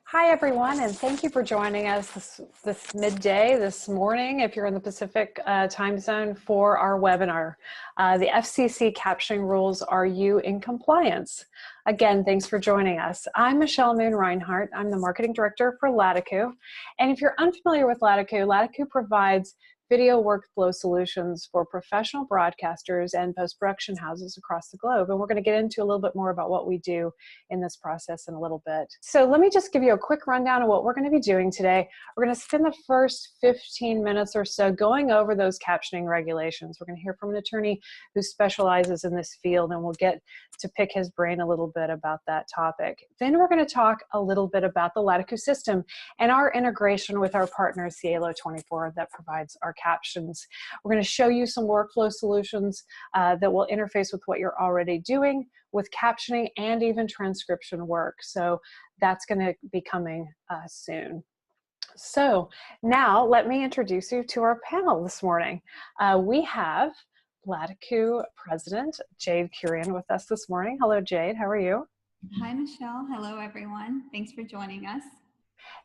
Hi, everyone, and thank you for joining us this midday, this morning, if you're in the Pacific time zone, for our webinar, the FCC Captioning Rules, Are You in Compliance? Again, thanks for joining us. I'm Michelle Moon Reinhardt. I'm the Marketing Director for latakoo. And if you're unfamiliar with latakoo, latakoo provides video workflow solutions for professional broadcasters and post-production houses across the globe. And we're going to get into a little bit more about what we do in this process in a little bit. So let me just give you a quick rundown of what we're going to be doing today. We're going to spend the first 15 minutes or so going over those captioning regulations. We're going to hear from an attorney who specializes in this field, and we'll get to pick his brain a little bit about that topic. Then we're going to talk a little bit about the latakoo system and our integration with our partner Cielo24 that provides our captions. We're going to show you some workflow solutions that will interface with what you're already doing with captioning and even transcription work. So that's going to be coming soon. So now let me introduce you to our panel this morning. We have latakoo President Jade Kurian with us this morning. Hello, Jade. How are you? Hi, Michelle. Hello, everyone. Thanks for joining us.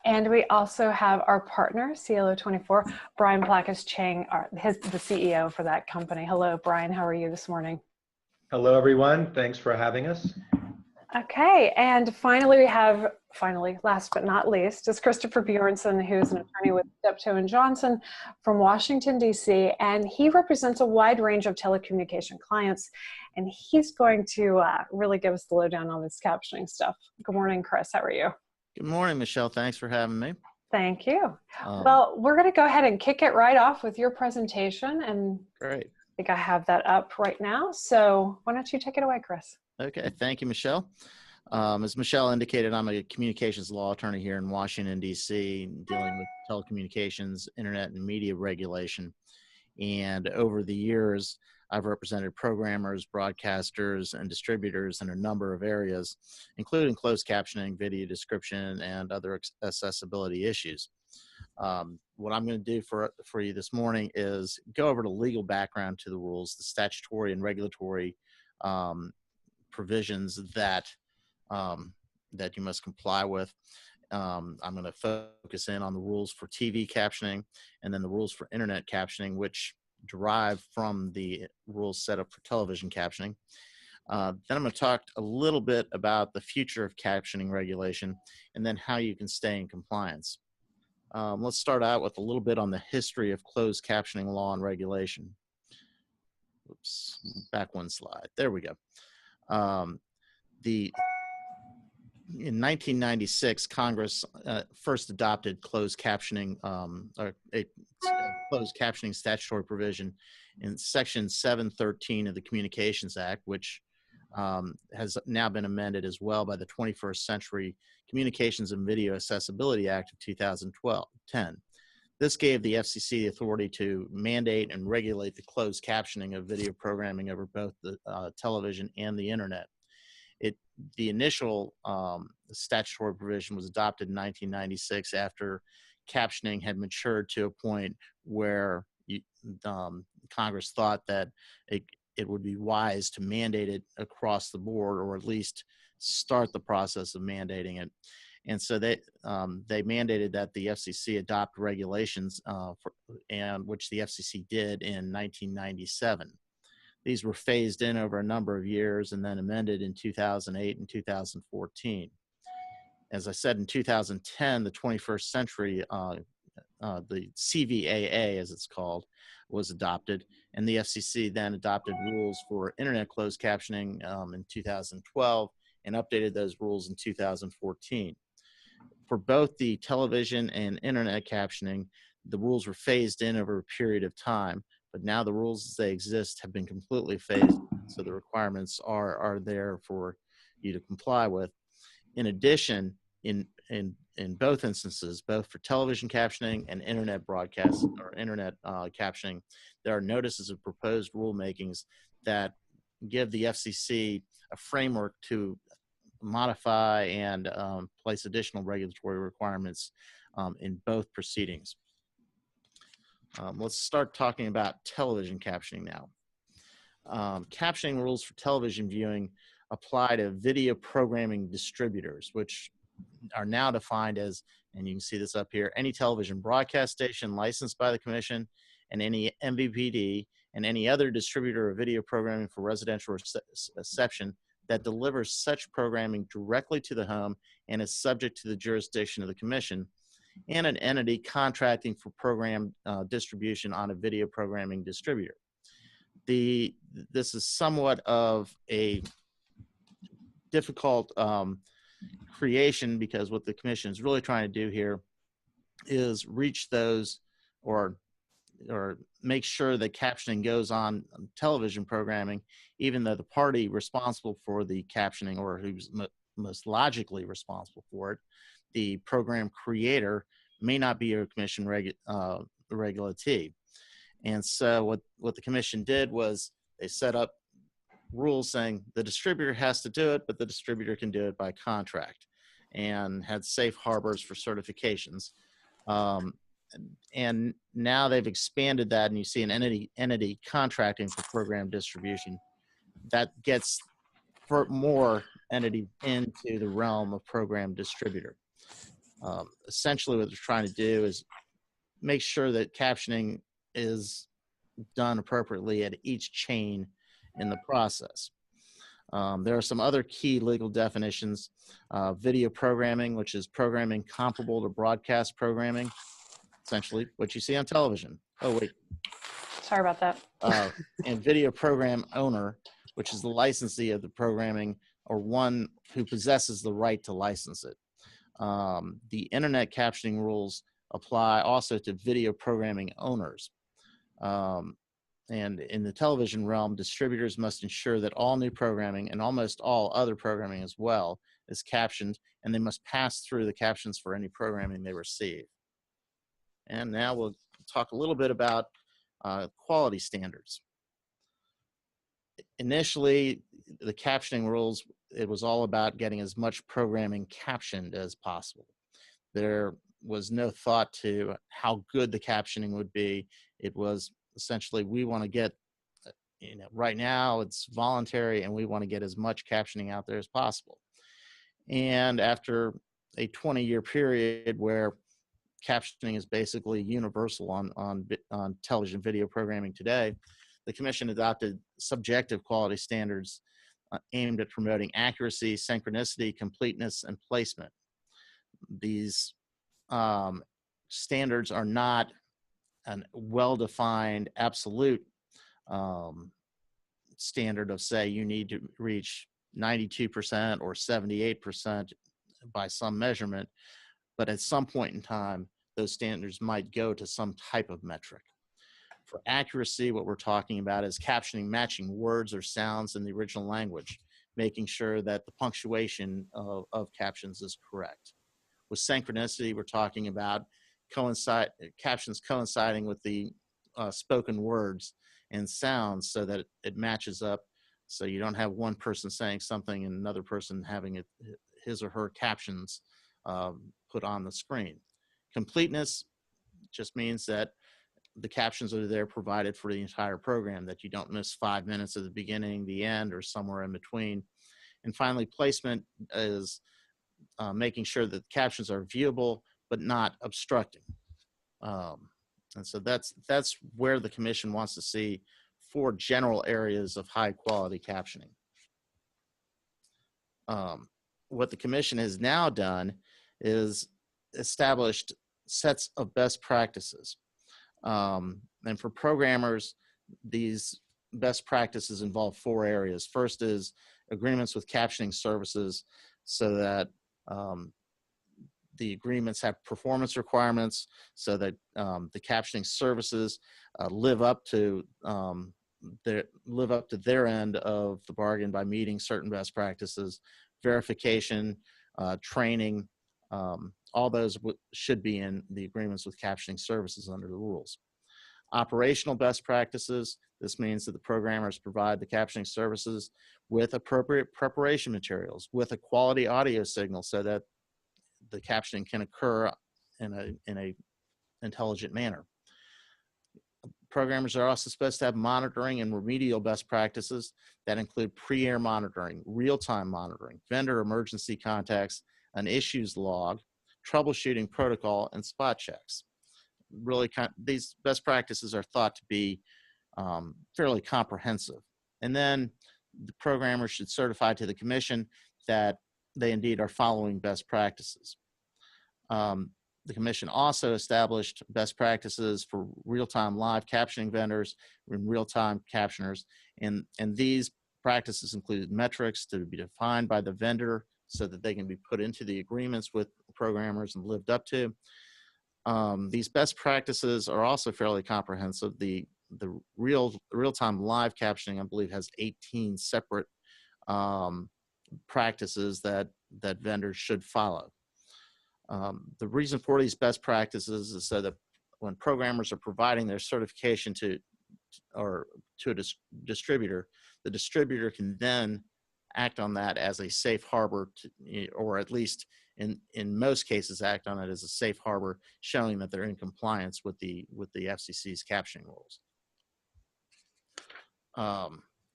And we also have our partner, Cielo24, Brian Placas-Chang, the CEO for that company. Hello, Brian. How are you this morning? Hello, everyone. Thanks for having us. Okay, and finally we have, last but not least, is Christopher Bjornson, who's an attorney with Steptoe and Johnson from Washington, D.C., and he represents a wide range of telecommunication clients, and he's going to really give us the lowdown on this captioning stuff. Good morning, Chris. How are you? Good morning, Michelle. Thanks for having me. Thank you. Well, we're going to go ahead and kick it right off with your presentation, and great. I think I have that up right now, so why don't you take it away, Chris? Okay, thank you, Michelle. As Michelle indicated, I'm a communications law attorney here in Washington, D.C., dealing with telecommunications, internet, and media regulation. And over the years, I've represented programmers, broadcasters, and distributors in a number of areas, including closed captioning, video description, and other accessibility issues. What I'm going to do for you this morning is go over the legal background to the rules, the statutory and regulatory provisions that that you must comply with. I'm going to focus in on the rules for TV captioning and then the rules for internet captioning, which derive from the rules set up for television captioning. Then I'm going to talk a little bit about the future of captioning regulation and then how you can stay in compliance. Let's start out with a little bit on the history of closed captioning law and regulation. Oops, back one slide. There we go. In 1996, Congress first adopted closed captioning, a closed captioning statutory provision in Section 713 of the Communications Act, which has now been amended as well by the 21st Century Communications and Video Accessibility Act of 2010. This gave the FCC the authority to mandate and regulate the closed captioning of video programming over both the television and the internet. The initial statutory provision was adopted in 1996 after captioning had matured to a point where Congress thought that it would be wise to mandate it across the board, or at least start the process of mandating it. And so they mandated that the FCC adopt regulations, which the FCC did in 1997. These were phased in over a number of years and then amended in 2008 and 2014. As I said, in 2010, the 21st Century, the CVAA, as it's called, was adopted, and the FCC then adopted rules for internet closed captioning in 2012 and updated those rules in 2014. For both the television and internet captioning, the rules were phased in over a period of time, but now the rules as they exist have been completely phased, so the requirements are there for you to comply with. In addition, in both instances, both for television captioning and internet broadcast or internet captioning, there are notices of proposed rulemakings that give the FCC a framework to modify and place additional regulatory requirements in both proceedings. Let's start talking about television captioning now. Captioning rules for television viewing apply to video programming distributors, which are now defined as, and you can see this up here, any television broadcast station licensed by the Commission, and any MVPD, and any other distributor of video programming for residential reception that delivers such programming directly to the home and is subject to the jurisdiction of the Commission, and an entity contracting for program distribution on a video programming distributor. This is somewhat of a difficult creation, because what the Commission is really trying to do here is reach those, or make sure that captioning goes on television programming, even though the party responsible for the captioning, or who's most logically responsible for it, the program creator, may not be a Commission regulatee. And so what the Commission did was they set up rules saying the distributor has to do it, but the distributor can do it by contract, and had safe harbors for certifications. And now they've expanded that, and you see an entity contracting for program distribution. That gets for more entity into the realm of program distributor. Essentially what they're trying to do is make sure that captioning is done appropriately at each chain in the process. There are some other key legal definitions. Video programming, which is programming comparable to broadcast programming, essentially what you see on television. Oh, wait. Sorry about that. And video program owner, which is the licensee of the programming, or one who possesses the right to license it. The internet captioning rules apply also to video programming owners. And in the television realm, distributors must ensure that all new programming, and almost all other programming as well, is captioned, and they must pass through the captions for any programming they receive. And now we'll talk a little bit about quality standards. Initially, the captioning rules, it was all about getting as much programming captioned as possible. There was no thought to how good the captioning would be. It was essentially, we want to get, right now it's voluntary, and we want to get as much captioning out there as possible. And after a 20-year period where captioning is basically universal on television video programming today, the Commission adopted subjective quality standards aimed at promoting accuracy, synchronicity, completeness, and placement. These standards are not a well-defined absolute standard of, say, you need to reach 92% or 78% by some measurement, but at some point in time, those standards might go to some type of metric. For accuracy, what we're talking about is captioning matching words or sounds in the original language, making sure that the punctuation of captions is correct. With synchronicity, we're talking about captions coinciding with the spoken words and sounds, so that it matches up, so you don't have one person saying something and another person having his or her captions put on the screen. Completeness just means that the captions are there provided for the entire program, that you don't miss 5 minutes at the beginning, the end, or somewhere in between. And finally, placement is making sure that the captions are viewable but not obstructing. And so that's where the Commission wants to see 4 general areas of high quality captioning. What the Commission has now done is established sets of best practices. And for programmers, these best practices involve 4 areas. First is agreements with captioning services, so that the agreements have performance requirements, so that the captioning services live up to their end of the bargain by meeting certain best practices. Verification, training, all those should be in the agreements with captioning services under the rules. Operational best practices, this means that the programmers provide the captioning services with appropriate preparation materials, with a quality audio signal, so that the captioning can occur in a intelligent manner. Programmers are also supposed to have monitoring and remedial best practices that include pre-air monitoring, real-time monitoring, vendor emergency contacts, an issues log, troubleshooting protocol, and spot checks. Really, these best practices are thought to be fairly comprehensive. And then the programmer should certify to the commission that they indeed are following best practices. The commission also established best practices for real-time live captioning vendors and real-time captioners. And these practices include metrics to be defined by the vendor so that they can be put into the agreements with programmers and lived up to. These best practices are also fairly comprehensive. The real-time live captioning, I believe, has 18 separate practices that vendors should follow. The reason for these best practices is so that when programmers are providing their certification to a distributor, the distributor can then act on that as a safe harbor, or at least in most cases act on it as a safe harbor, showing that they're in compliance with the FCC's captioning rules.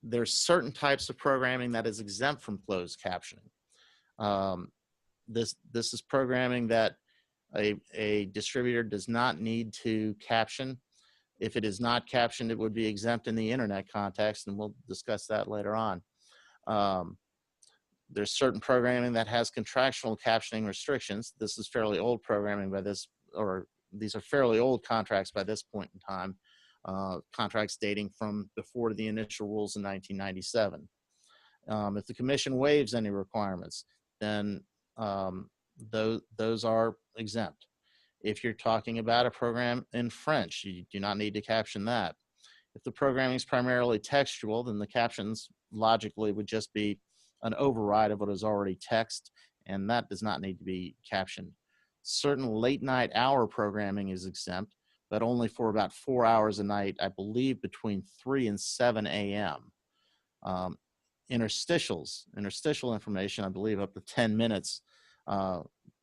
There's certain types of programming that is exempt from closed captioning. This is programming that a distributor does not need to caption. If it is not captioned, it would be exempt in the internet context, and we'll discuss that later on. There's certain programming that has contractual captioning restrictions. This is fairly old programming by this, or these are fairly old contracts by this point in time, contracts dating from before the initial rules in 1997. If the commission waives any requirements, then those are exempt. If you're talking about a program in French, you do not need to caption that. If the programming is primarily textual, then the captions logically would just be an override of what is already text, and that does not need to be captioned. Certain late night hour programming is exempt, but only for about 4 hours a night, I believe between 3 and 7 a.m. Interstitial information, I believe up to 10 minutes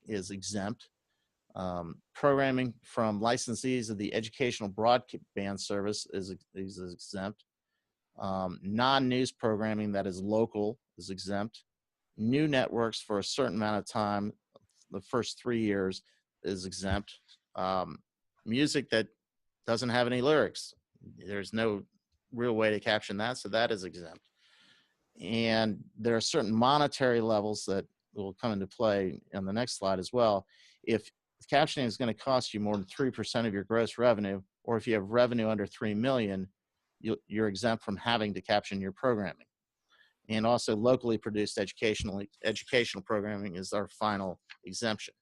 is exempt. Programming from licensees of the educational broadband service is exempt. Non-news programming that is local is exempt. New networks for a certain amount of time, the first 3 years, is exempt. Music that doesn't have any lyrics, there's no real way to caption that, so that is exempt. And there are certain monetary levels that will come into play on the next slide as well. If captioning is going to cost you more than 3% of your gross revenue, or if you have revenue under 3 million, you're exempt from having to caption your programming. And also locally produced educational programming is our final exemption.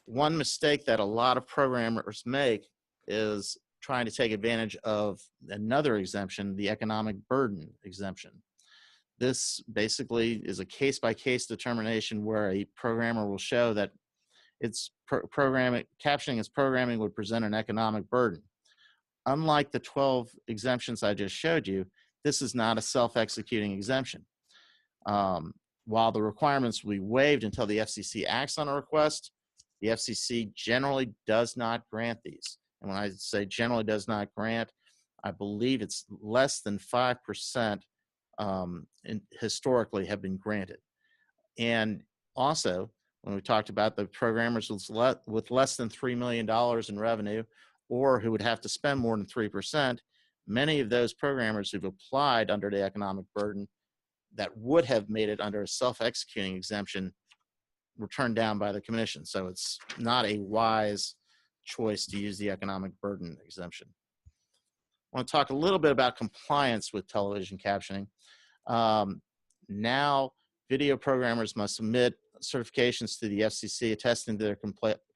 One mistake that a lot of programmers make is trying to take advantage of another exemption, the economic burden exemption. This basically is a case-by-case determination where a programmer will show that its captioning its programming would present an economic burden. Unlike the 12 exemptions I just showed you, this is not a self-executing exemption. While the requirements will be waived until the FCC acts on a request, the FCC generally does not grant these. And when I say generally does not grant, I believe it's less than 5% historically have been granted. And also, when we talked about the programmers with less than $3 million in revenue, or who would have to spend more than 3%, many of those programmers who've applied under the economic burden that would have made it under a self-executing exemption were turned down by the commission. So it's not a wise choice to use the economic burden exemption. I want to talk a little bit about compliance with television captioning. Now, video programmers must submit certifications to the FCC attesting to their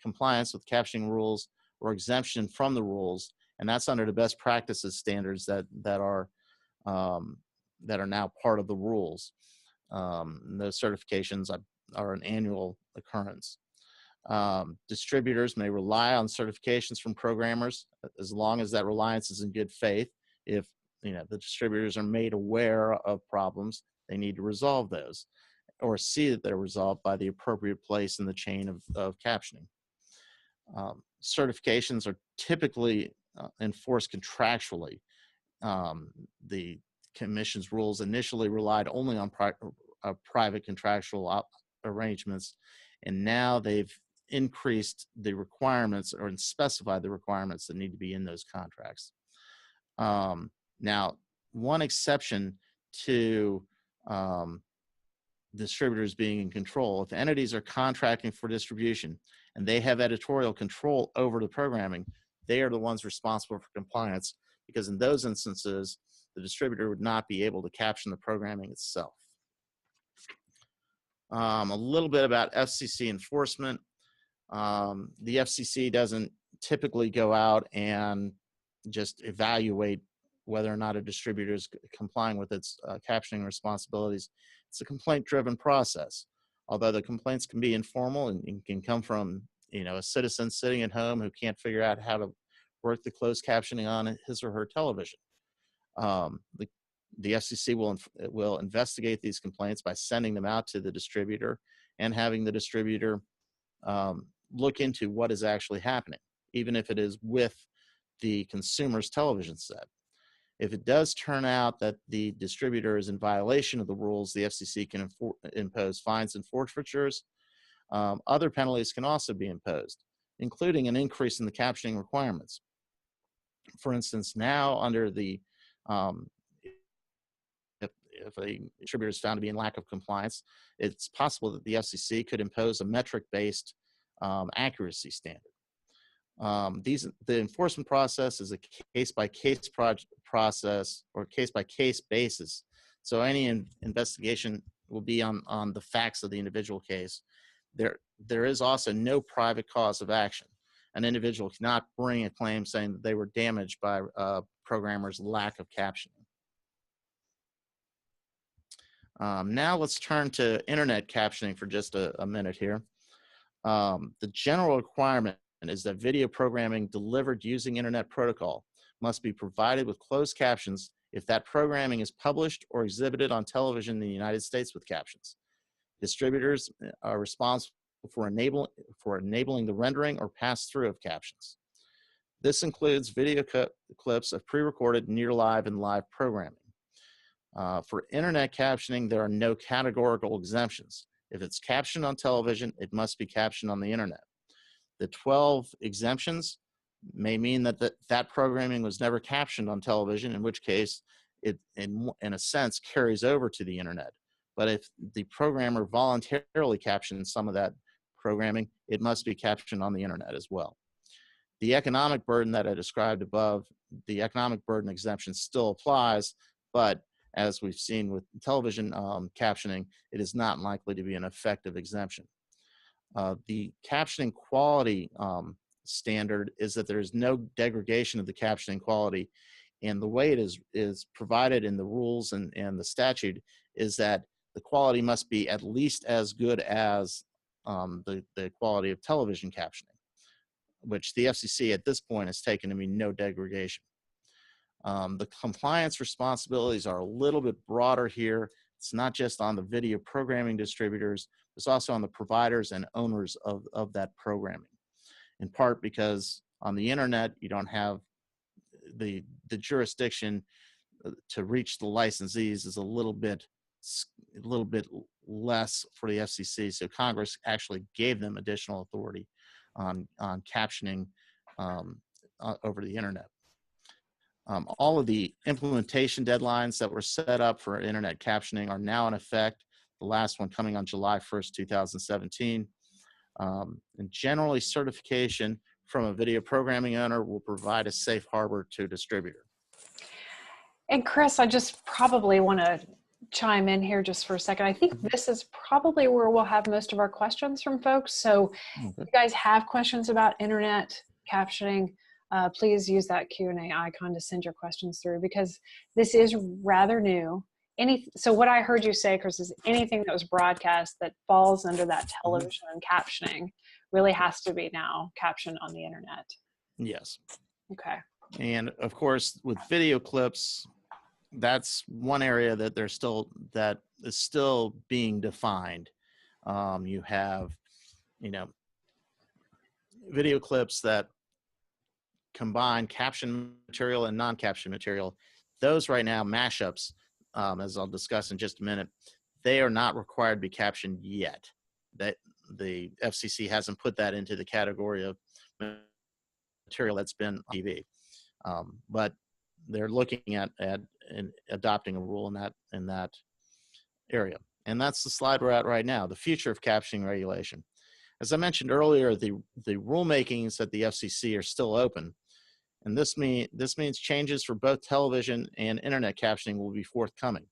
compliance with captioning rules or exemption from the rules, and that's under the best practices standards that are now part of the rules. Those certifications are an annual occurrence. Distributors may rely on certifications from programmers as long as that reliance is in good faith. If the distributors are made aware of problems, they need to resolve those or see that they're resolved by the appropriate place in the chain of captioning. Certifications are typically enforced contractually. The commission's rules initially relied only on private contractual arrangements, and now they've increased the requirements or specified the requirements that need to be in those contracts. Now, one exception to distributors being in control, if entities are contracting for distribution and they have editorial control over the programming, they are the ones responsible for compliance, because in those instances, the distributor would not be able to caption the programming itself. A little bit about FCC enforcement. The FCC doesn't typically go out and just evaluate whether or not a distributor is complying with its captioning responsibilities. It's a complaint-driven process. Although the complaints can be informal and can come from, a citizen sitting at home who can't figure out how to work the closed captioning on his or her television. The FCC will investigate these complaints by sending them out to the distributor and having the distributor look into what is actually happening, even if it is with the consumer's television set. If it does turn out that the distributor is in violation of the rules, the FCC can impose fines and forfeitures. Other penalties can also be imposed, including an increase in the captioning requirements. For instance, now under the if a distributor is found to be in lack of compliance, it's possible that the FCC could impose a metric-based accuracy standard. The enforcement process is a case-by-case process or case-by-case basis. So any investigation will be on the facts of the individual case. There is also no private cause of action. An individual cannot bring a claim saying that they were damaged by a programmer's lack of captioning. Now let's turn to internet captioning for just a minute here. The general requirement is that video programming delivered using internet protocol must be provided with closed captions if that programming is published or exhibited on television in the United States with captions. Distributors are responsible for enabling the rendering or pass-through of captions. This includes video clips of pre-recorded, near-live, and live programming. For internet captioning, there are no categorical exemptions. If it's captioned on television, it must be captioned on the internet. The 12 exemptions may mean that that programming was never captioned on television, in which case it, in a sense, carries over to the internet. But if the programmer voluntarily captions some of that programming, it must be captioned on the internet as well. The economic burden that I described above, the economic burden exemption still applies, but as we've seen with television captioning, it is not likely to be an effective exemption. The captioning quality standard is that there is no degradation of the captioning quality, and the way it is provided in the rules and the statute is that the quality must be at least as good as the quality of television captioning, which the FCC at this point has taken to mean no degradation. The compliance responsibilities are a little bit broader here. It's not just on the video programming distributors, it's also on the providers and owners of that programming. In part because on the internet, you don't have the jurisdiction to reach the licensees is a little bit less for the FCC. So Congress actually gave them additional authority on captioning over the internet. All of the implementation deadlines that were set up for internet captioning are now in effect, the last one coming on July 1st, 2017. And generally, certification from a video programming owner will provide a safe harbor to a distributor. And Chris, I just probably want to chime in here just for a second. I think this is probably where we'll have most of our questions from folks. So if you guys have questions about internet captioning, please use that Q&A icon to send your questions through, because this is rather new. So what I heard you say, Chris, is anything that was broadcast that falls under that television and captioning really has to be now captioned on the internet. Yes. Okay. And of course, with video clips, that's one area that that is still being defined. You have, video clips that combine caption material and non-caption material. Those right now, mashups, as I'll discuss in just a minute, they are not required to be captioned yet. that the FCC hasn't put that into the category of material that's been on TV. But they're looking at adopting a rule in that area. And that's the slide we're at right now, the future of captioning regulation. As I mentioned earlier, the rulemakings at the FCC are still open. And this means changes for both television and internet captioning will be forthcoming.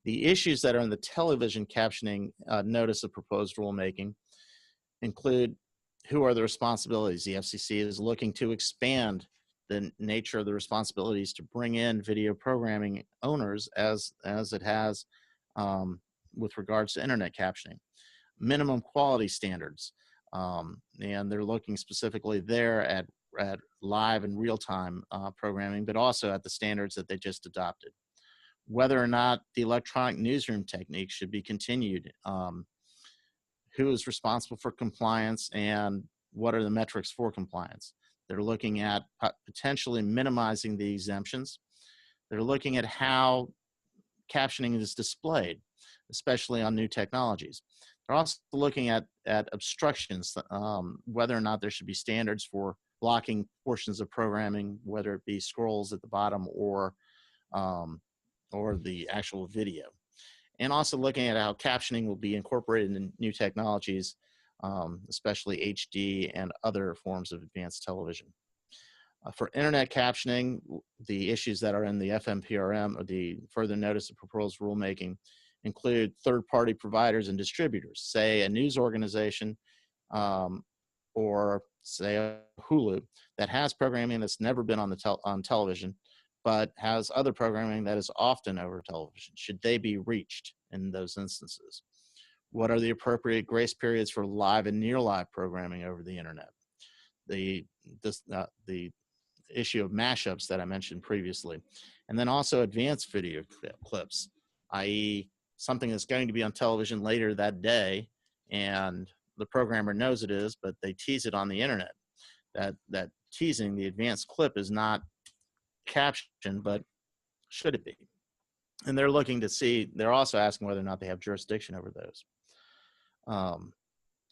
The issues that are in the television captioning notice of proposed rulemaking include who are the responsibilities. The FCC is looking to expand the nature of the responsibilities to bring in video programming owners as it has with regards to internet captioning. Minimum quality standards, and they're looking specifically there at live and real-time programming, but also at the standards that they just adopted. Whether or not the electronic newsroom technique should be continued, who is responsible for compliance, and what are the metrics for compliance. They're looking at potentially minimizing the exemptions. They're looking at how captioning is displayed, especially on new technologies. They're also looking at obstructions, whether or not there should be standards for blocking portions of programming, whether it be scrolls at the bottom or the actual video. And also looking at how captioning will be incorporated in new technologies, especially HD and other forms of advanced television. For internet captioning, the issues that are in the FMPRM or the further notice of proposed rulemaking include third-party providers and distributors, say a news organization or say a Hulu that has programming that's never been on television, but has other programming that is often over television. Should they be reached in those instances? What are the appropriate grace periods for live and near live programming over the internet? The issue of mashups that I mentioned previously, and then also advanced video clips, i.e. something that's going to be on television later that day and the programmer knows it is, but they tease it on the internet. That teasing, the advanced clip, is not captioned, but should it be? And they're looking to see, they're also asking whether or not they have jurisdiction over those.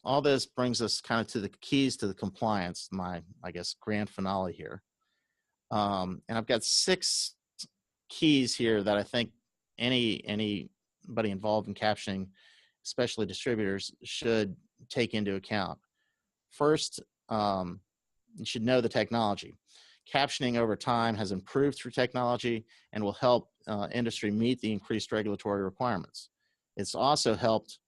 All this brings us kind of to the keys to the compliance, my, I guess, grand finale here. And I've got 6 keys here that I think anybody involved in captioning, especially distributors, should take into account. First, you should know the technology. Captioning over time has improved through technology and will help industry meet the increased regulatory requirements. It's also helped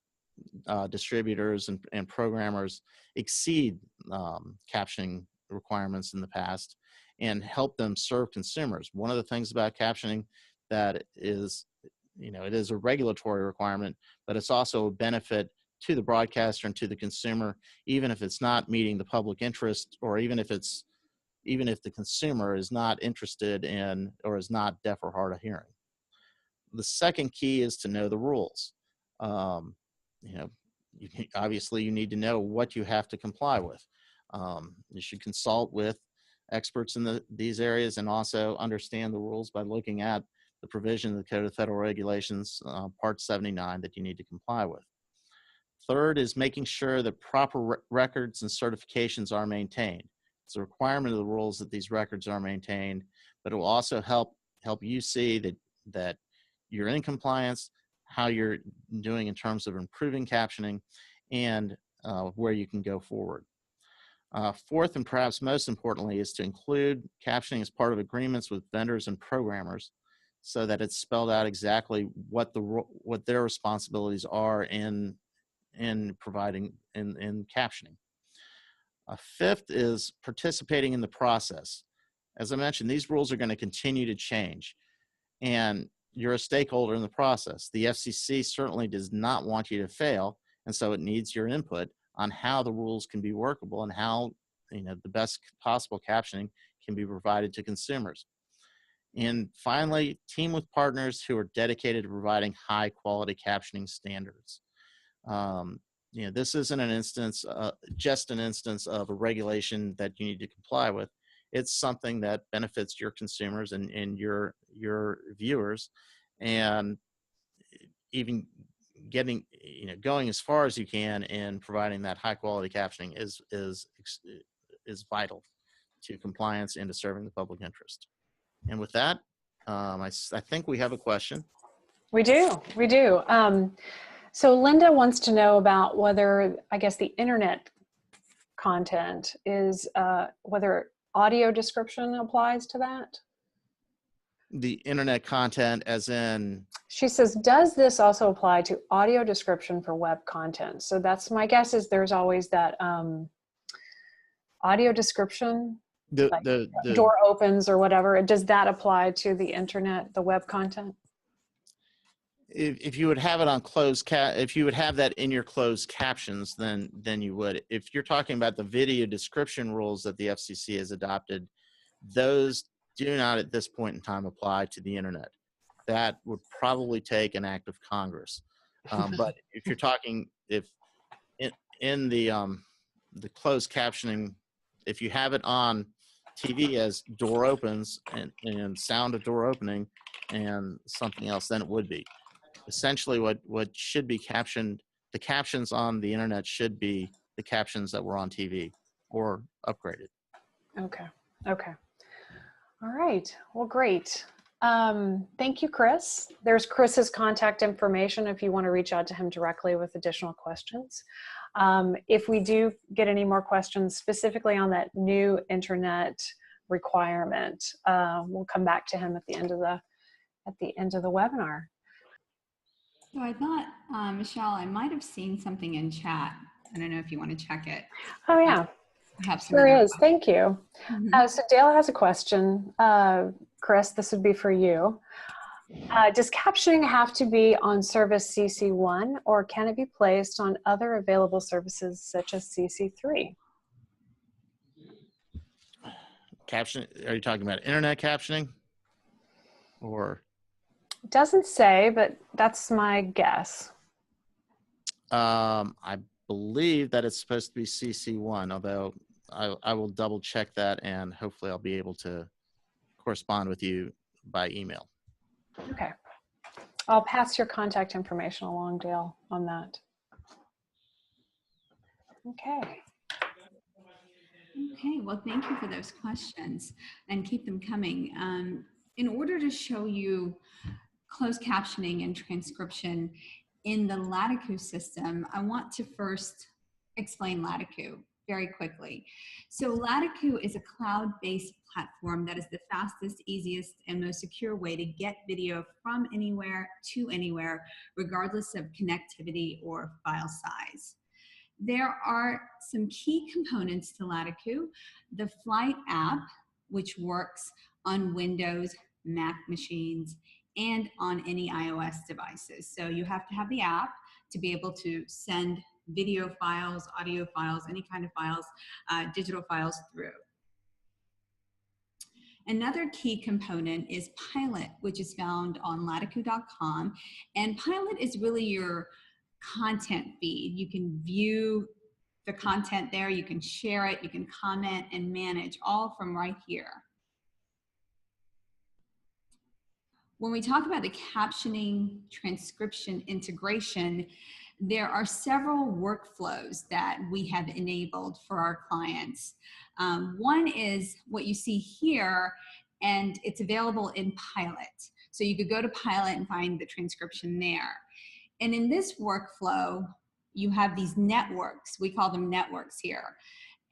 distributors and programmers exceed captioning requirements in the past and help them serve consumers. One of the things about captioning that is, it is a regulatory requirement, but it's also a benefit to the broadcaster and to the consumer, even if it's not meeting the public interest, or even if the consumer is not interested in or is not deaf or hard of hearing. The second key is to know the rules. Obviously you need to know what you have to comply with. You should consult with experts in these areas and also understand the rules by looking at the provision of the Code of Federal Regulations, Part 79, that you need to comply with. Third is making sure that proper records and certifications are maintained. It's a requirement of the rules that these records are maintained, but it will also help you see that you're in compliance, how you're doing in terms of improving captioning, and where you can go forward. Fourth, and perhaps most importantly, is to include captioning as part of agreements with vendors and programmers so that it's spelled out exactly what their responsibilities are in providing in captioning. Fifth is participating in the process. As I mentioned, these rules are going to continue to change, and you're a stakeholder in the process. The FCC certainly does not want you to fail, and so it needs your input on how the rules can be workable and how the best possible captioning can be provided to consumers. And finally, team with partners who are dedicated to providing high quality captioning standards. This isn't an instance, just an instance of a regulation that you need to comply with. It's something that benefits your consumers and your viewers, and even getting, going as far as you can in providing that high quality captioning is vital to compliance and to serving the public interest. And with that, I think we have a question. We do. So Linda wants to know about whether, I guess, the internet content is, whether audio description applies to that. The internet content as in? She says, does this also apply to audio description for web content? So that's my guess, is there's always that audio description, like the door opens or whatever. Does that apply to the internet, the web content? If you would have it on if you would have that in your closed captions, then you would. If you're talking about the video description rules that the FCC has adopted, those do not at this point in time apply to the internet. That would probably take an act of Congress. But if you're talking, if in the closed captioning, if you have it on TV as door opens and sound of door opening and something else, then it would be. Essentially what should be captioned, the captions on the internet should be the captions that were on TV or upgraded. Okay. All right. Well, great. Thank you, Chris. There's Chris's contact information if you want to reach out to him directly with additional questions. If we do get any more questions specifically on that new internet requirement, we'll come back to him at the end of the webinar. So I thought, Michelle, I might have seen something in chat. I don't know if you want to check it. Oh yeah, Perhaps sure is. Thank you. Mm-hmm. So Dale has a question. Chris, this would be for you. Does captioning have to be on service CC1, or can it be placed on other available services such as CC3? Caption? Are you talking about internet captioning, or? It doesn't say, but that's my guess. I believe that it's supposed to be CC1, although I will double check that, and hopefully I'll be able to correspond with you by email. Okay. I'll pass your contact information along, Dale, on that. Okay. Okay, well, thank you for those questions, and keep them coming. In order to show you closed captioning and transcription in the latakoo system, I want to first explain latakoo very quickly. So latakoo is a cloud-based platform that is the fastest, easiest, and most secure way to get video from anywhere to anywhere, regardless of connectivity or file size. There are some key components to latakoo. The Flight app, which works on Windows, Mac machines, and on any iOS devices. So you have to have the app to be able to send video files, audio files, any kind of files, digital files through. Another key component is Pilot, which is found on latakoo.com. And Pilot is really your content feed. You can view the content there, you can share it, you can comment and manage, all from right here. When we talk about the captioning transcription integration, there are several workflows that we have enabled for our clients. One is what you see here, and it's available in Pilot. So you could go to Pilot and find the transcription there. And in this workflow, you have these networks. We call them networks here.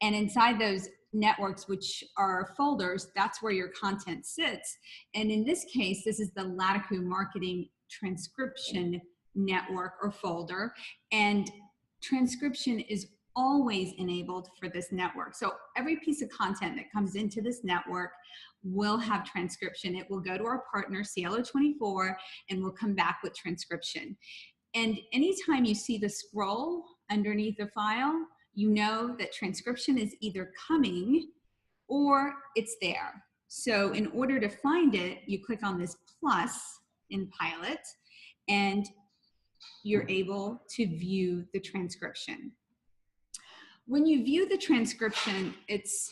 And inside those networks, which are folders, that's where your content sits. And in this case, this is the latakoo marketing transcription network or folder. And transcription is always enabled for this network. So every piece of content that comes into this network will have transcription. It will go to our partner, Cielo24, and will come back with transcription. And anytime you see the scroll underneath the file, you know that transcription is either coming or it's there. So in order to find it, you click on this plus in Pilot, and you're able to view the transcription. When you view the transcription, it's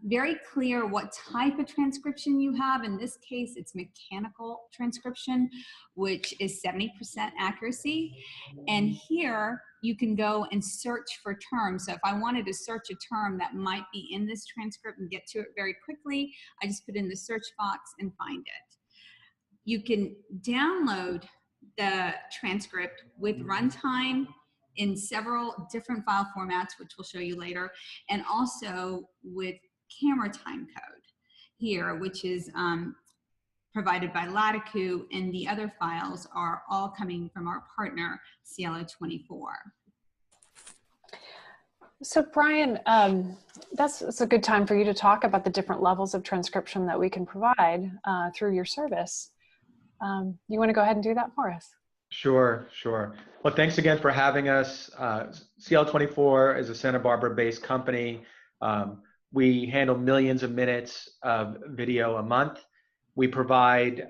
very clear what type of transcription you have. In this case, it's mechanical transcription, which is 70% accuracy. And here you can go and search for terms. So if I wanted to search a term that might be in this transcript and get to it very quickly, I just put in the search box and find it. You can download the transcript with runtime in several different file formats, which we'll show you later, and also with camera time code here, which is provided by latakoo, and the other files are all coming from our partner, Cielo24. So Brian, it's a good time for you to talk about the different levels of transcription that we can provide through your service. You want to go ahead and do that for us? Sure, sure. Well, thanks again for having us. Cielo24 is a Santa Barbara-based company. We handle millions of minutes of video a month. We provide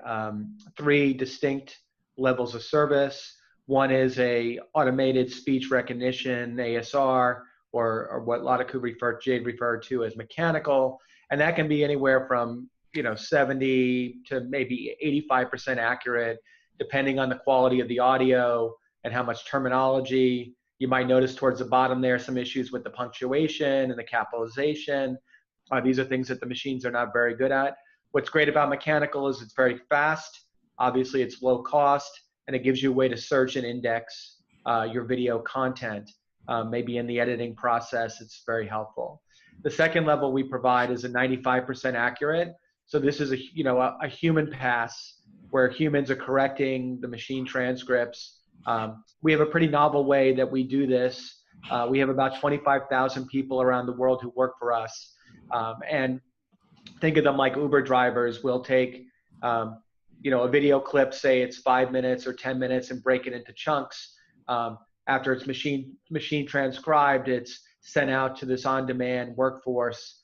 3 distinct levels of service. One is a automated speech recognition, ASR, or what latakoo Jade referred to as mechanical, and that can be anywhere from 70 to maybe 85% accurate, depending on the quality of the audio and how much terminology. You might notice towards the bottom there some issues with the punctuation and the capitalization. These are things that the machines are not very good at. What's great about mechanical is it's very fast. Obviously, it's low cost, and it gives you a way to search and index your video content. Maybe in the editing process, it's very helpful. The second level we provide is a 95% accurate. So this is a human pass where humans are correcting the machine transcripts. We have a pretty novel way that we do this. We have about 25,000 people around the world who work for us. And think of them like Uber drivers. We'll take a video clip, say it's 5 minutes or 10 minutes, and break it into chunks. After it's machine transcribed, it's sent out to this on-demand workforce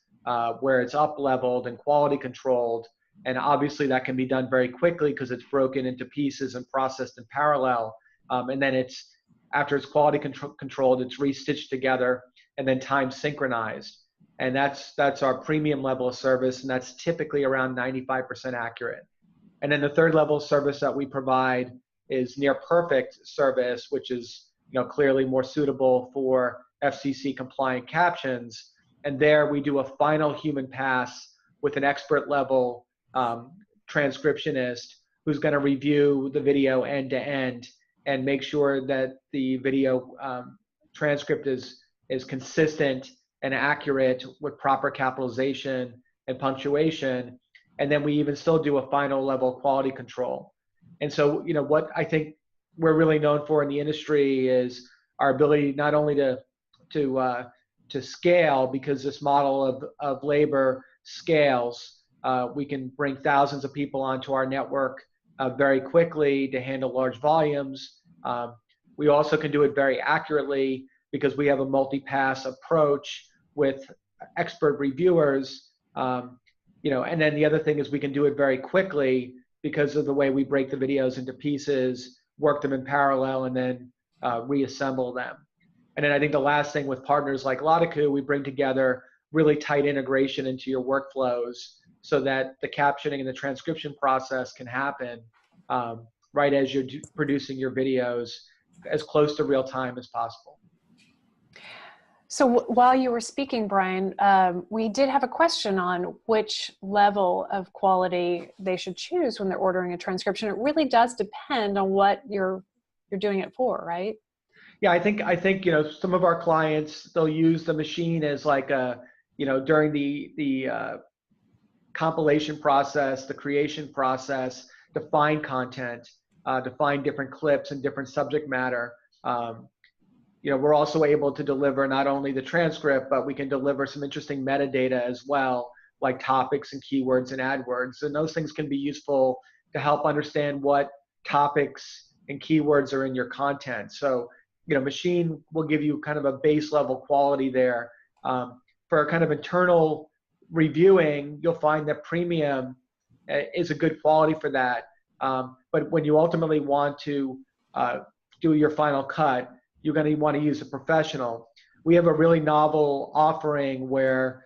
where it's up-leveled and quality controlled. And obviously that can be done very quickly because it's broken into pieces and processed in parallel. And then after it's quality controlled, it's restitched together and then time synchronized. And that's our premium level of service, and that's typically around 95% accurate. And then the third level of service that we provide is near perfect service, which is clearly more suitable for FCC compliant captions. And there we do a final human pass with an expert level transcriptionist who's going to review the video end to end and make sure that the video transcript is consistent and accurate with proper capitalization and punctuation. And then we even still do a final level quality control. And so, what I think we're really known for in the industry is our ability not only to scale, because this model of labor scales. We can bring thousands of people onto our network very quickly to handle large volumes. We also can do it very accurately because we have a multi-pass approach with expert reviewers. And then the other thing is we can do it very quickly because of the way we break the videos into pieces, work them in parallel, and then reassemble them. And then I think the last thing with partners like latakoo, we bring together really tight integration into your workflows so that the captioning and the transcription process can happen right as you're producing your videos as close to real time as possible. So while you were speaking, Brian, we did have a question on which level of quality they should choose when they're ordering a transcription. It really does depend on what you're doing it for, right? Yeah, I think some of our clients, they'll use the machine as like during the compilation process, the creation process, to find content, to find different clips and different subject matter. We're also able to deliver not only the transcript, but we can deliver some interesting metadata as well, like topics and keywords and AdWords. And those things can be useful to help understand what topics and keywords are in your content. So, machine will give you kind of a base level quality there. For kind of internal reviewing, you'll find that premium is a good quality for that. But when you ultimately want to do your final cut, you're going to want to use a professional. We have a really novel offering where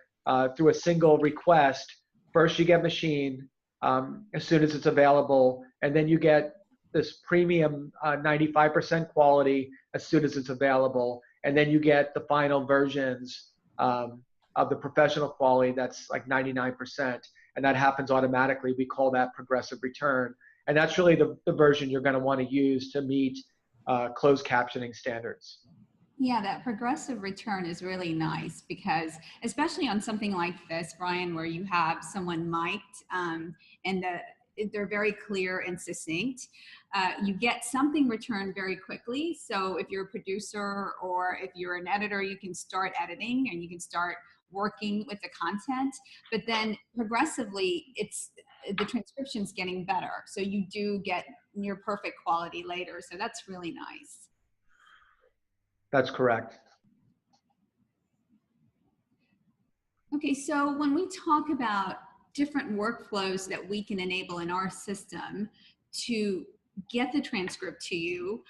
through a single request. First, you get machine as soon as it's available, and then you get this premium 95% quality as soon as it's available, and then you get the final versions of the professional quality that's like 99%, and that happens automatically. We call that progressive return, and that's really the version you're going to want to use to meet closed captioning standards. Yeah, that progressive return is really nice because, especially on something like this, Brian, where you have someone mic'd and they're very clear and succinct, you get something returned very quickly. So if you're a producer or if you're an editor, you can start editing and you can start working with the content, but then progressively the transcription's getting better. So you do get near perfect quality later. So that's really nice. That's correct. Okay, so when we talk about different workflows that we can enable in our system to get the transcript to you,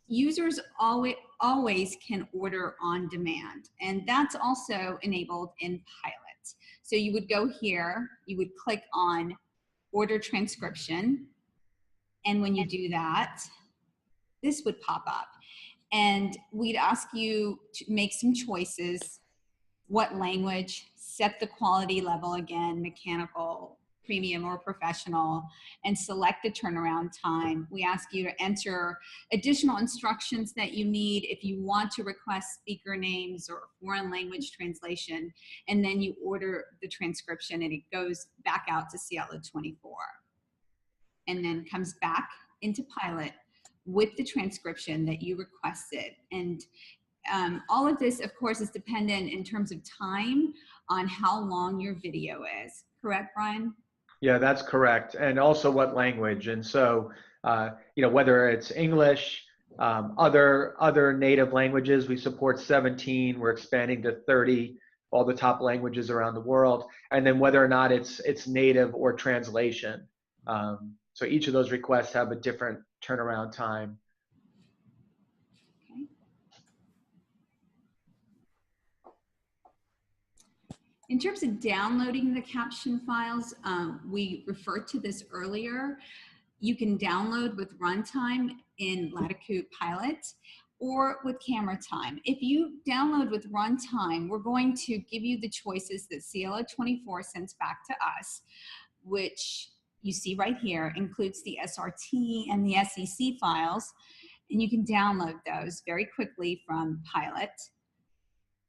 users always can order on demand, and that's also enabled in Pilot. So you would go here, you would click on Order Transcription, and when you do that, this would pop up. And we'd ask you to make some choices, what language, set the quality level again, mechanical, premium, or professional, and select the turnaround time. We ask you to enter additional instructions that you need if you want to request speaker names or foreign language translation, and then you order the transcription and it goes back out to Cielo24 and then comes back into Pilot with the transcription that you requested. And all of this, of course, is dependent in terms of time on how long your video is. Correct, Brian? Yeah, that's correct. And also what language. And so, whether it's English, other native languages, we support 17, we're expanding to 30, all the top languages around the world. And then whether or not it's native or translation. So each of those requests have a different turnaround time. Okay. In terms of downloading the caption files, we referred to this earlier. You can download with runtime in latakoo Pilot or with camera time. If you download with runtime, we're going to give you the choices that Cielo24 sends back to us, which you see right here includes the SRT and the SCC files, and you can download those very quickly from Pilot.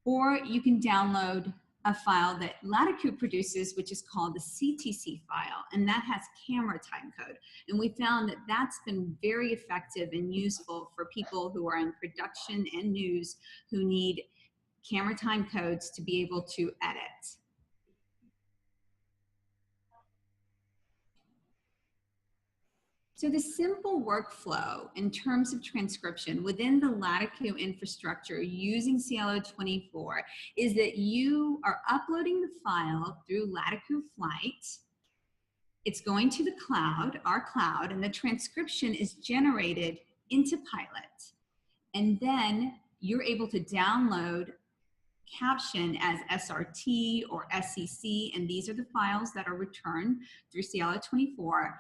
Or you can download a file that latakoo produces, which is called the CTC file, and that has camera time code. And we found that that's been very effective and useful for people who are in production and news who need camera time codes to be able to edit. So the simple workflow in terms of transcription within the latakoo infrastructure using Cielo24 is that you are uploading the file through latakoo Flight. It's going to the cloud, our cloud, and the transcription is generated into Pilot. And then you're able to download Caption as SRT or SCC, and these are the files that are returned through Cielo24.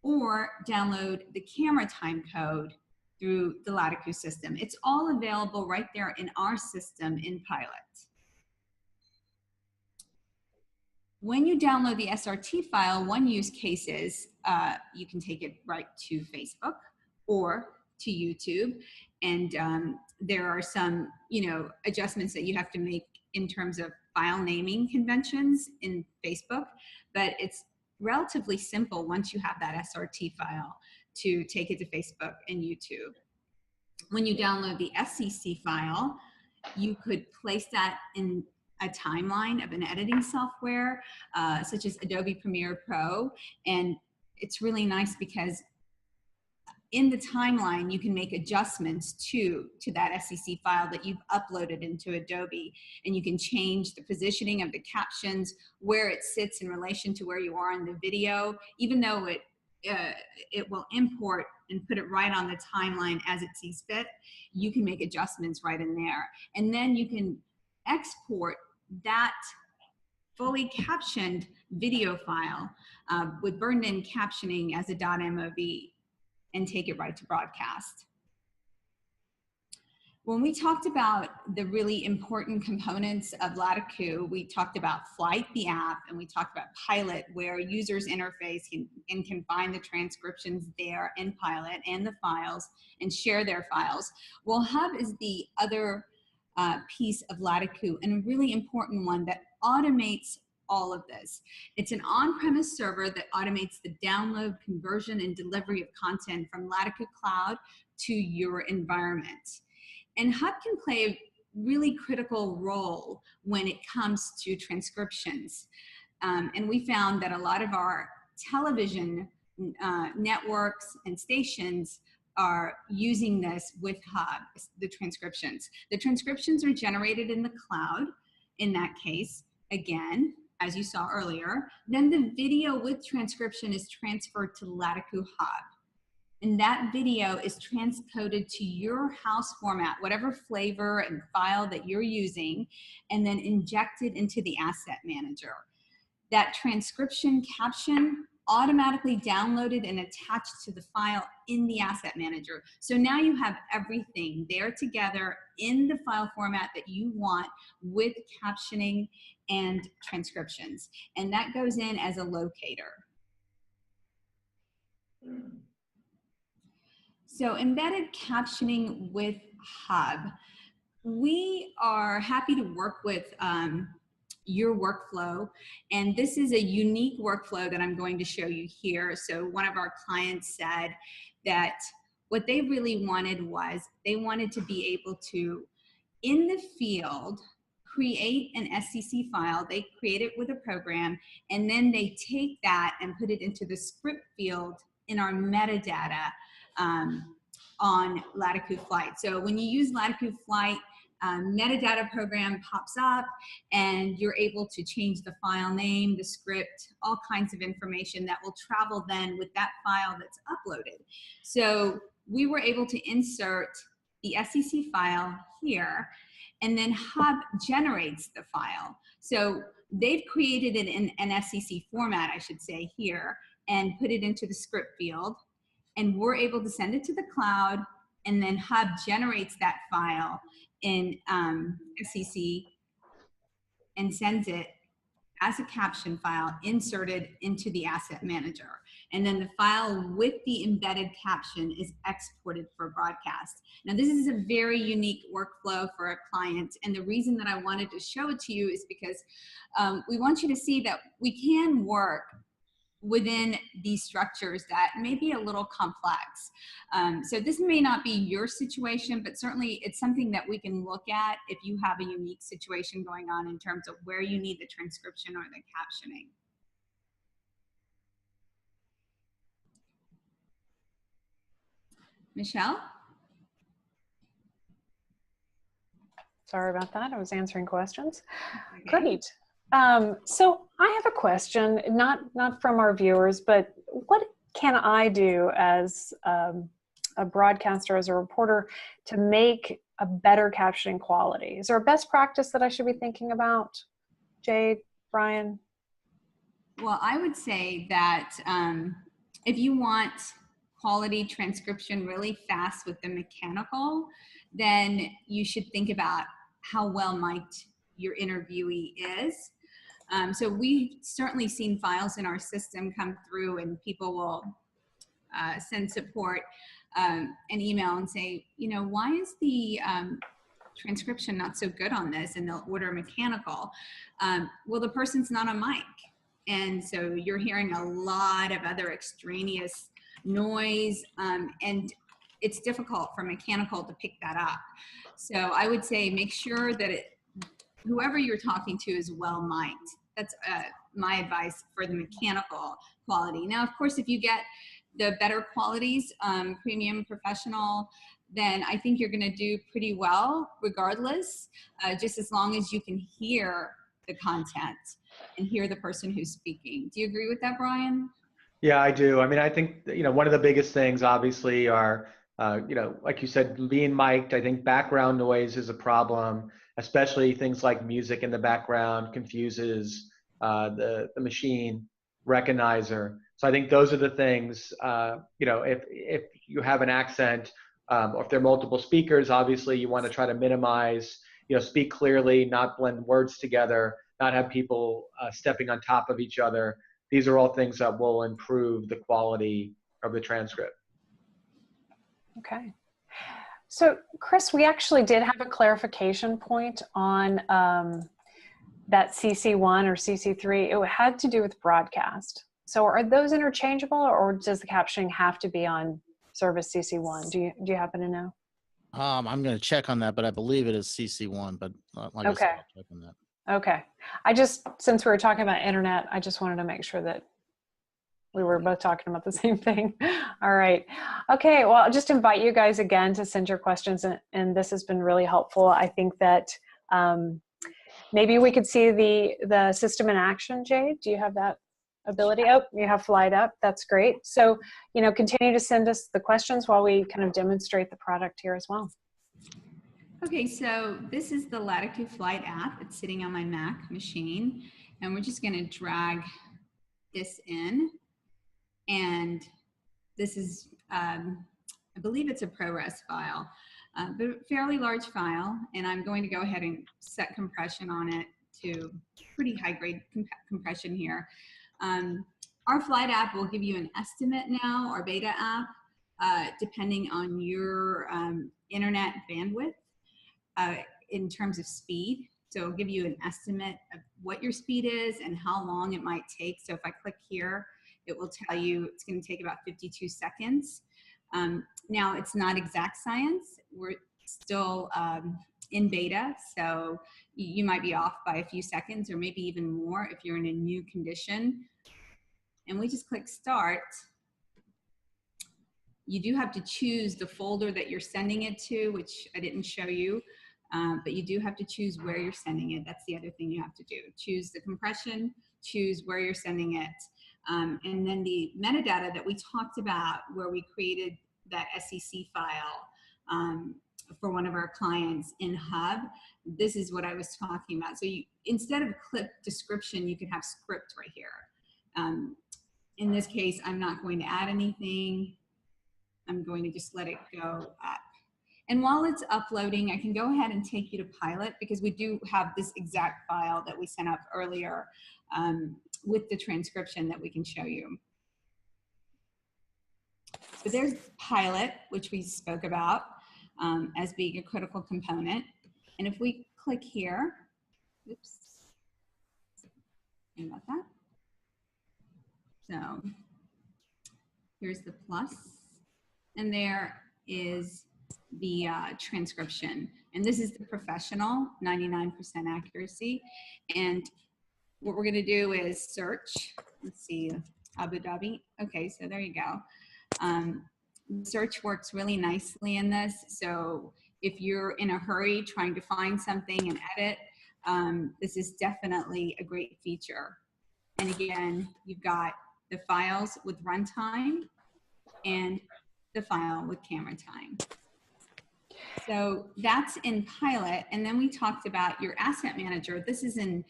Or download the camera time code through the latakoo system. It's all available right there in our system in Pilot. When you download the SRT file, one use case is you can take it right to Facebook or to YouTube. And there are some, adjustments that you have to make in terms of file naming conventions in Facebook, but it's relatively simple once you have that SRT file to take it to Facebook and YouTube. When you download the SCC file, you could place that in a timeline of an editing software, such as Adobe Premiere Pro. And it's really nice because in the timeline, you can make adjustments to that SCC file that you've uploaded into Adobe, and you can change the positioning of the captions, where it sits in relation to where you are in the video, even though it will import and put it right on the timeline as it sees fit. You can make adjustments right in there. And then you can export that fully captioned video file with burned-in captioning as a .mov and take it right to broadcast. When we talked about the really important components of latakoo, we talked about Flight, the app, and we talked about Pilot, where users interface and can find the transcriptions there in Pilot and the files and share their files. Well, Hub is the other piece of latakoo, and a really important one that automates all of this. It's an on-premise server that automates the download, conversion, and delivery of content from latakoo Cloud to your environment. And Hub can play a really critical role when it comes to transcriptions. And we found that a lot of our television networks and stations are using this with Hub, the transcriptions. The transcriptions are generated in the cloud, in that case, again, as you saw earlier. Then the video with transcription is transferred to latakoo Hub. And that video is transcoded to your house format, whatever flavor and file that you're using, and then injected into the asset manager. That transcription caption automatically downloaded and attached to the file in the asset manager. So now you have everything there together in the file format that you want with captioning and transcriptions. And that goes in as a locator. So embedded captioning with Hub. We are happy to work with your workflow, and this is a unique workflow that I'm going to show you here. So one of our clients said that what they really wanted was they wanted to be able to, in the field, create an SCC file. They create it with a program, and then they take that and put it into the script field in our metadata on latakoo Flight. So when you use latakoo Flight, metadata program pops up and you're able to change the file name, the script, all kinds of information that will travel then with that file that's uploaded. So we were able to insert the SCC file here, and then Hub generates the file. So they've created it in an SCC format, I should say, here, and put it into the script field. And we're able to send it to the cloud, and then Hub generates that file in SCC and sends it as a caption file inserted into the asset manager. And then the file with the embedded caption is exported for broadcast. Now, this is a very unique workflow for a client. And the reason that I wanted to show it to you is because we want you to see that we can work within these structures that may be a little complex. So this may not be your situation, but certainly it's something that we can look at if you have a unique situation going on in terms of where you need the transcription or the captioning. Michelle? Sorry about that. I was answering questions. Okay. Great. So I have a question, not from our viewers, but what can I do as a broadcaster, as a reporter, to make a better captioning quality? Is there a best practice that I should be thinking about? Jade, Brian? Well, I would say that if you want quality transcription really fast with the mechanical, then you should think about how well mic'd your interviewee is. So we've certainly seen files in our system come through and people will send support an email and say, you know, why is the transcription not so good on this? And they'll order mechanical. Well, the person's not on mic. And so you're hearing a lot of other extraneous noise, and it's difficult for mechanical to pick that up. So I would say make sure that whoever you're talking to is well mic'd. That's my advice for the mechanical quality. Now, of course, if you get the better qualities, premium, professional, then I think you're gonna do pretty well regardless, just as long as you can hear the content and hear the person who's speaking. Do you agree with that, Brian? Yeah, I do. I mean, I think, you know, one of the biggest things obviously are You know, like you said, being mic'd, I think background noise is a problem, especially things like music in the background confuses the machine recognizer. So I think those are the things, you know, if you have an accent, or if there are multiple speakers, obviously you want to try to minimize, you know, speak clearly, not blend words together, not have people stepping on top of each other. These are all things that will improve the quality of the transcript. Okay. So Chris, we actually did have a clarification point on that CC1 or CC3. It had to do with broadcast. So are those interchangeable, or does the captioning have to be on service CC1? Do you happen to know? I'm going to check on that, but I believe it is CC1, but like I said, I'll check on that. Okay. Since we were talking about internet, I just wanted to make sure that we were both talking about the same thing. All right. Okay. Well, I'll just invite you guys again to send your questions, and this has been really helpful. I think that maybe we could see the system in action. Jade, do you have that ability? Oh, you have Flight up. That's great. So, you know, continue to send us the questions while we kind of demonstrate the product here as well. Okay, so this is the latakoo Flight app. It's sitting on my Mac machine, and we're just going to drag this in. And this is, I believe it's a ProRes file, but a fairly large file. And I'm going to go ahead and set compression on it to pretty high grade compression here. Our Flight app will give you an estimate now, our beta app, depending on your internet bandwidth in terms of speed. So it'll give you an estimate of what your speed is and how long it might take. So if I click here, it will tell you it's going to take about 52 seconds. Now, it's not exact science. We're still in beta, so you might be off by a few seconds or maybe even more if you're in a new condition. And we just click start. You do have to choose the folder that you're sending it to, which I didn't show you, but you do have to choose where you're sending it. That's the other thing you have to do. Choose the compression, choose where you're sending it. And then the metadata that we talked about, where we created that SCC file for one of our clients in Hub, this is what I was talking about. So instead of clip description, you could have script right here. In this case, I'm not going to add anything. I'm going to just let it go up. And while it's uploading, I can go ahead and take you to Pilot, because we do have this exact file that we sent up earlier with the transcription that we can show you. So there's Pilot, which we spoke about as being a critical component. And if we click here, oops, sorry about that. So here's the plus, and there is the transcription. And this is the professional, 99% accuracy. And what we're going to do is search. Let's see, Abu Dhabi. Okay, so there you go. Search works really nicely in this. So if you're in a hurry trying to find something and edit, this is definitely a great feature. And again, you've got the files with runtime and the file with camera time. So that's in Pilot. And then we talked about your asset manager. This is in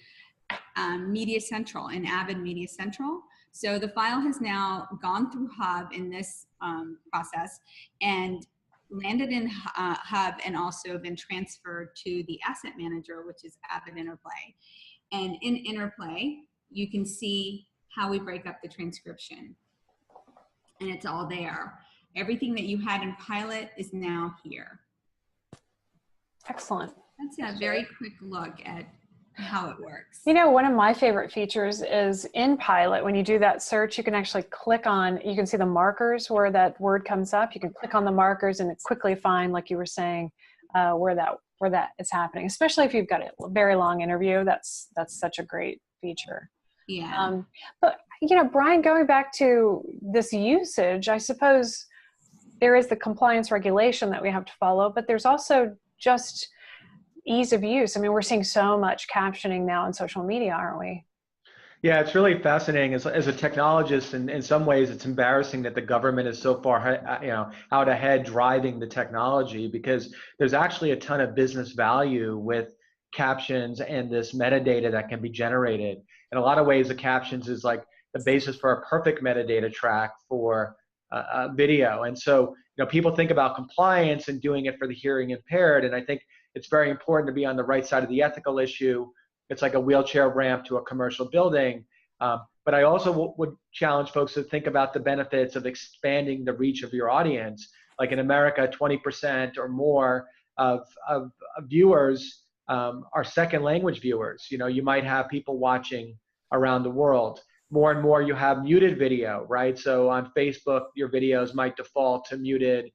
Media Central, in Avid Media Central. So the file has now gone through Hub in this process and landed in Hub, and also been transferred to the asset manager, which is Avid Interplay. And in Interplay, you can see how we break up the transcription. And it's all there. Everything that you had in Pilot is now here. Excellent. That's a very quick look at how it works. You know, one of my favorite features is in Pilot, when you do that search, you can actually click on, you can see the markers where that word comes up. You can click on the markers and it quickly find, like you were saying, where that is happening, especially if you've got a very long interview. That's such a great feature. Yeah. But, you know, Brian, going back to this usage, I suppose there is the compliance regulation that we have to follow, but there's also just ease of use. I mean, we're seeing so much captioning now on social media, aren't we? Yeah, it's really fascinating. As a technologist, in some ways, it's embarrassing that the government is so far, out ahead driving the technology, because there's actually a ton of business value with captions and this metadata that can be generated. In a lot of ways, the captions is like the basis for a perfect metadata track for video. And so, people think about compliance and doing it for the hearing impaired, and I think it's very important to be on the right side of the ethical issue. It's like a wheelchair ramp to a commercial building. But I also would challenge folks to think about the benefits of expanding the reach of your audience. Like in America, 20% or more of viewers are second language viewers. You might have people watching around the world. More and more you have muted video, right? So on Facebook, your videos might default to muted.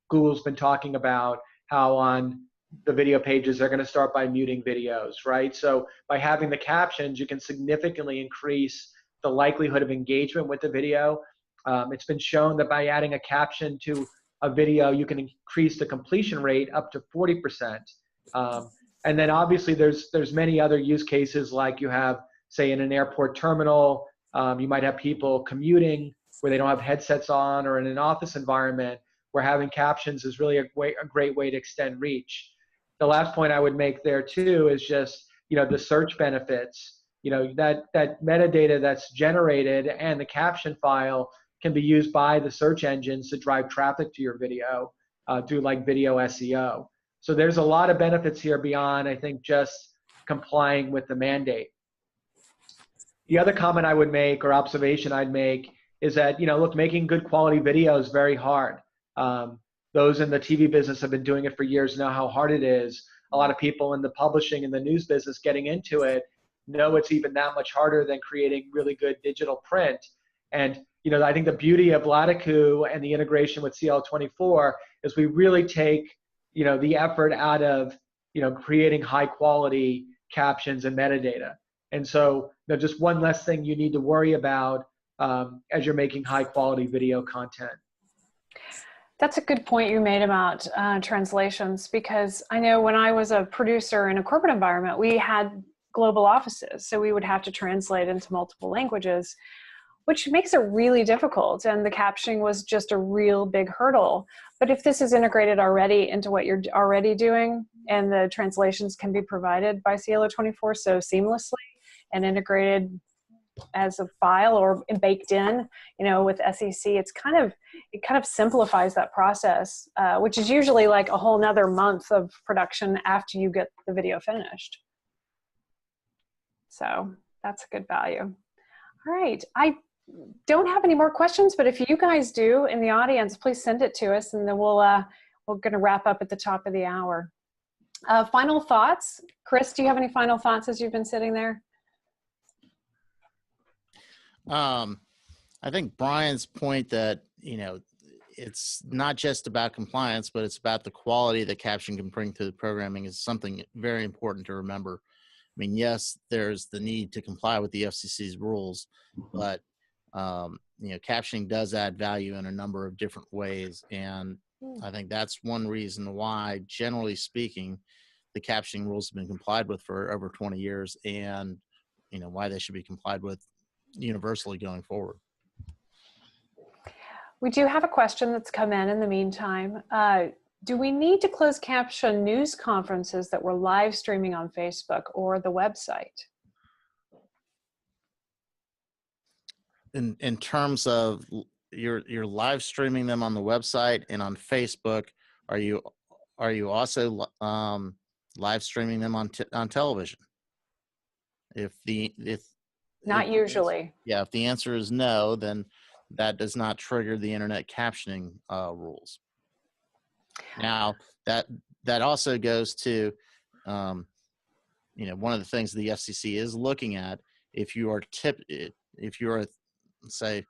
Google's been talking about how on the video pages they're going to start by muting videos, right? So by having the captions, you can significantly increase the likelihood of engagement with the video. It's been shown that by adding a caption to a video, you can increase the completion rate up to 40%. And then obviously there's many other use cases, like you have, say, in an airport terminal, you might have people commuting where they don't have headsets on, or in an office environment where having captions is really a great way to extend reach. The last point I would make there too is just, the search benefits. That metadata that's generated and the caption file can be used by the search engines to drive traffic to your video through like video SEO. So there's a lot of benefits here beyond, I think, just complying with the mandate. The other comment I would make, or observation I'd make, is that, look, making good quality video is very hard. Those in the TV business have been doing it for years, know how hard it is. A lot of people in the publishing and the news business getting into it know it's even that much harder than creating really good digital print. And I think the beauty of latakoo and the integration with Cielo24 is we really take the effort out of creating high quality captions and metadata. And so just one less thing you need to worry about as you're making high quality video content. That's a good point you made about translations, because I know when I was a producer in a corporate environment, we had global offices. So we would have to translate into multiple languages, which makes it really difficult. And the captioning was just a real big hurdle. But if this is integrated already into what you're already doing, and the translations can be provided by Cielo24 so seamlessly and integrated as a file or baked in, with SCC, it kind of simplifies that process, which is usually like a whole nother month of production after you get the video finished. So that's a good value. All right, I don't have any more questions, but if you guys do in the audience, please send it to us, and then we're going to wrap up at the top of the hour. Final thoughts, Chris? Do you have any final thoughts as you've been sitting there? I think Brian's point that, it's not just about compliance, but it's about the quality that Caption can bring to the programming is something very important to remember. I mean, yes, there's the need to comply with the FCC's rules, but, captioning does add value in a number of different ways. And I think that's one reason why, generally speaking, the captioning rules have been complied with for over 20 years, and, why they should be complied with universally going forward. We do have a question that's come in the meantime. Do we need to close caption news conferences that we're live streaming on Facebook or the website? In terms of you're live streaming them on the website and on Facebook, are you also live streaming them on television? Not usually. Yeah, if the answer is no, then that does not trigger the internet captioning rules. Now, that also goes to, one of the things the FCC is looking at. If you are say,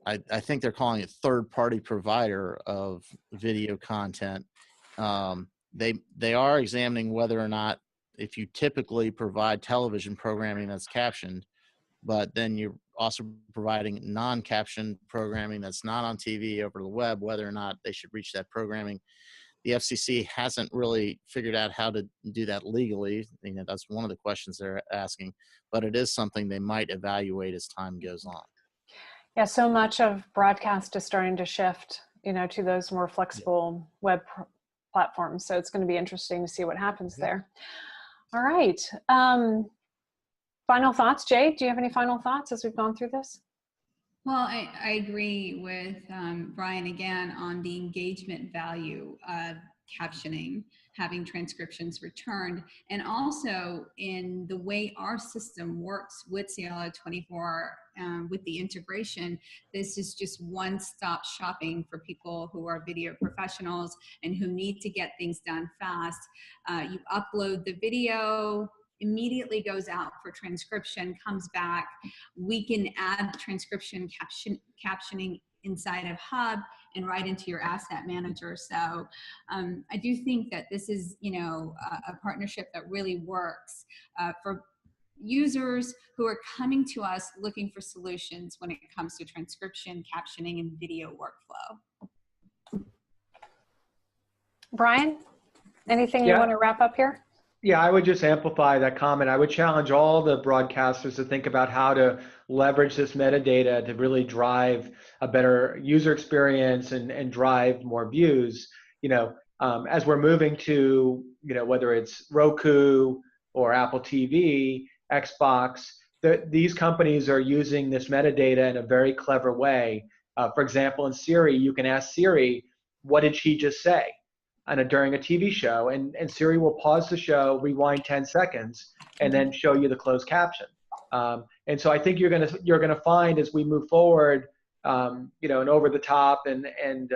I think they're calling it third-party provider of video content. They are examining whether or not, if you typically provide television programming that's captioned, but then you're also providing non-captioned programming that's not on TV over the web, whether or not they should reach that programming. the FCC hasn't really figured out how to do that legally. That's one of the questions they're asking, but it is something they might evaluate as time goes on. Yeah, so much of broadcast is starting to shift, to those more flexible web platforms. So it's going to be interesting to see what happens there. All right. Final thoughts, Jay? Do you have any final thoughts as we've gone through this? Well, I agree with Brian again on the engagement value of captioning, having transcriptions returned, and also in the way our system works with Cielo24 with the integration. This is just one-stop shopping for people who are video professionals and who need to get things done fast. You upload the video, immediately goes out for transcription, comes back. We can add transcription captioning inside of Hub and right into your asset manager. So I do think that this is, a partnership that really works for users who are coming to us looking for solutions when it comes to transcription, captioning, and video workflow. Brian, anything you want to wrap up here? Yeah, I would just amplify that comment. I would challenge all the broadcasters to think about how to leverage this metadata to really drive a better user experience and drive more views. As we're moving to, whether it's Roku or Apple TV, Xbox, these companies are using this metadata in a very clever way. For example, in Siri, you can ask Siri, what did she just say? During a TV show, and Siri will pause the show, rewind 10 seconds, and then show you the closed caption. And so I think you're gonna find as we move forward, and over the top, and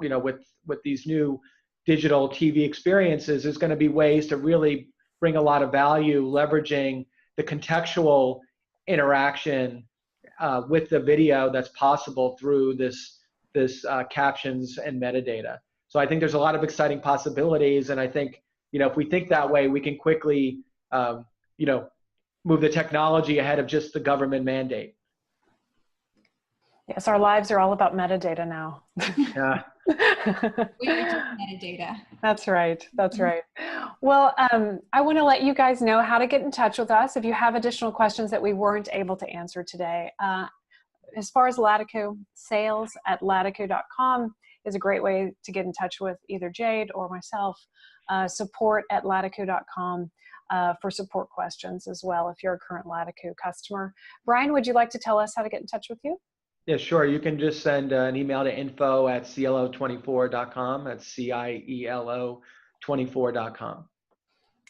with these new digital TV experiences, there's going to be ways to really bring a lot of value, leveraging the contextual interaction with the video that's possible through this captions and metadata. So I think there's a lot of exciting possibilities, and I think, if we think that way, we can quickly, move the technology ahead of just the government mandate. Yes, our lives are all about metadata now. Yeah. We are just metadata. That's right. That's right. Well, I want to let you guys know how to get in touch with us if you have additional questions that we weren't able to answer today. As far as latakoo, sales@latakoo.com is a great way to get in touch with either Jade or myself. Support@latakoo.com for support questions as well if you're a current latakoo customer. Brian, would you like to tell us how to get in touch with you? Yeah, sure. You can just send an email to info@cielo24.com. That's CIELO24.com.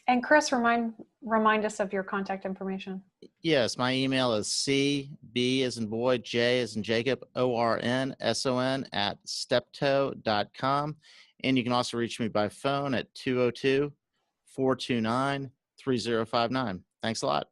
And Chris, remind us of your contact information. Yes, my email is CB as in boy, J as in Jacob, ORNSON @steptoe.com. And you can also reach me by phone at 202-429-3059. Thanks a lot.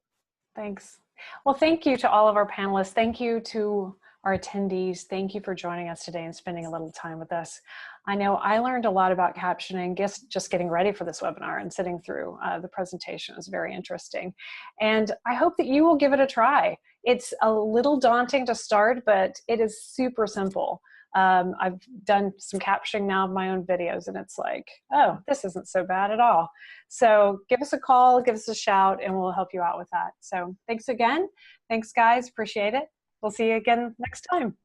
Thanks. Well, thank you to all of our panelists. Thank you to our attendees. Thank you for joining us today and spending a little time with us. I know I learned a lot about captioning just getting ready for this webinar and sitting through the presentation. It was very interesting. And I hope that you will give it a try. It's a little daunting to start, but it is super simple. I've done some captioning now of my own videos, and it's like, oh, this isn't so bad at all. So give us a call, give us a shout, and we'll help you out with that. So thanks again. Thanks, guys. Appreciate it. We'll see you again next time.